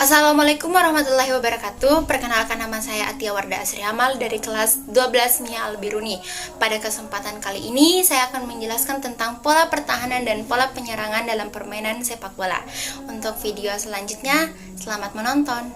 Assalamualaikum warahmatullahi wabarakatuh. Perkenalkan, nama saya Atia Warda Asri Amal dari kelas 12 Mia Albiruni. Pada kesempatan kali ini saya akan menjelaskan tentang pola pertahanan dan pola penyerangan dalam permainan sepak bola. Untuk video selanjutnya, selamat menonton.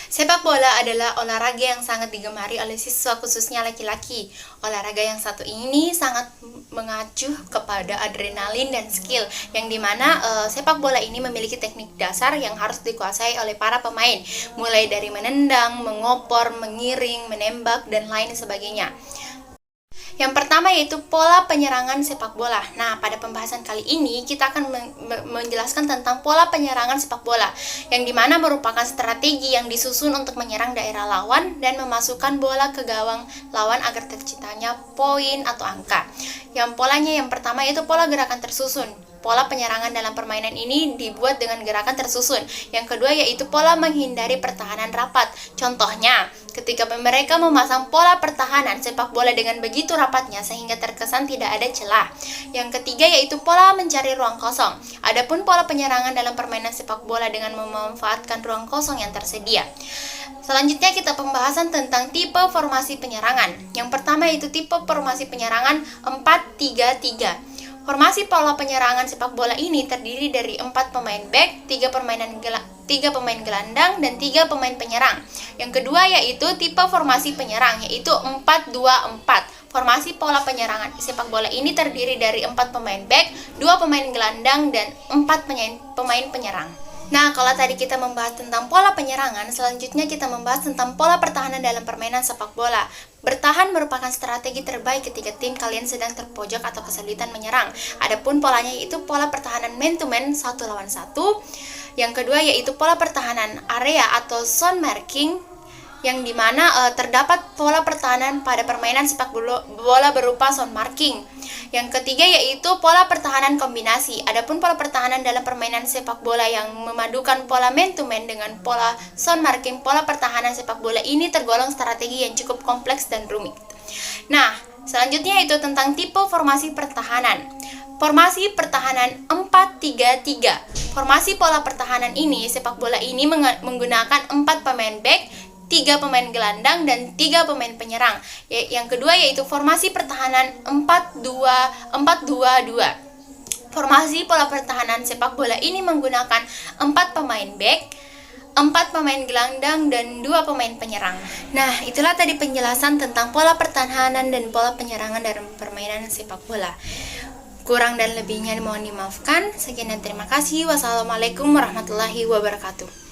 Sepak bola adalah olahraga yang sangat digemari oleh siswa, khususnya laki-laki. Olahraga yang satu ini sangat mengacu kepada adrenalin dan skill, yang dimana sepak bola ini memiliki teknik dasar yang harus dikuasai oleh para pemain, mulai dari menendang, mengopor, mengiring, menembak, dan lain sebagainya. Yang pertama yaitu pola penyerangan sepak bola. Nah, pada pembahasan kali ini kita akan menjelaskan tentang pola penyerangan sepak bola, yang dimana merupakan strategi yang disusun untuk menyerang daerah lawan dan memasukkan bola ke gawang lawan agar terciptanya poin atau angka. Yang polanya yang pertama yaitu pola gerakan tersusun. Pola penyerangan dalam permainan ini dibuat dengan gerakan tersusun. Yang kedua yaitu pola menghindari pertahanan rapat. Contohnya, ketika mereka memasang pola pertahanan sepak bola dengan begitu rapatnya sehingga terkesan tidak ada celah. Yang ketiga yaitu pola mencari ruang kosong. Adapun pola penyerangan dalam permainan sepak bola dengan memanfaatkan ruang kosong yang tersedia. Selanjutnya kita pembahasan tentang tipe formasi penyerangan. Yang pertama yaitu tipe formasi penyerangan 4-3-3. Formasi pola penyerangan sepak bola ini terdiri dari 4 pemain back, 3 pemain gelandang, dan 3 pemain penyerang. Yang kedua yaitu tipe formasi penyerang, yaitu 4-2-4. Formasi pola penyerangan sepak bola ini terdiri dari 4 pemain back, 2 pemain gelandang, dan 4 pemain penyerang. Nah, kalau tadi kita membahas tentang pola penyerangan, selanjutnya kita membahas tentang pola pertahanan dalam permainan sepak bola. Bertahan merupakan strategi terbaik ketika tim kalian sedang terpojok atau kesulitan menyerang. Adapun polanya yaitu pola pertahanan man to man, 1 lawan 1. Yang kedua yaitu pola pertahanan area atau zone marking, yang dimana terdapat pola pertahanan pada permainan sepak bola berupa zone marking. Yang ketiga yaitu pola pertahanan kombinasi. Adapun pola pertahanan dalam permainan sepak bola yang memadukan pola man to man dengan pola zone marking, pola pertahanan sepak bola ini tergolong strategi yang cukup kompleks dan rumit. Nah, selanjutnya itu tentang tipe formasi pertahanan. Formasi pertahanan 4-3-3. Formasi pola pertahanan ini, sepak bola ini menggunakan 4 pemain back, 3 pemain gelandang, dan 3 pemain penyerang. Yang kedua yaitu formasi pertahanan 4-2-2. Formasi pola pertahanan sepak bola ini menggunakan 4 pemain back, 4 pemain gelandang, dan 2 pemain penyerang. Nah, itulah tadi penjelasan tentang pola pertahanan dan pola penyerangan dalam permainan sepak bola. Kurang dan lebihnya mohon dimaafkan. Sekian dan terima kasih. Wassalamualaikum warahmatullahi wabarakatuh.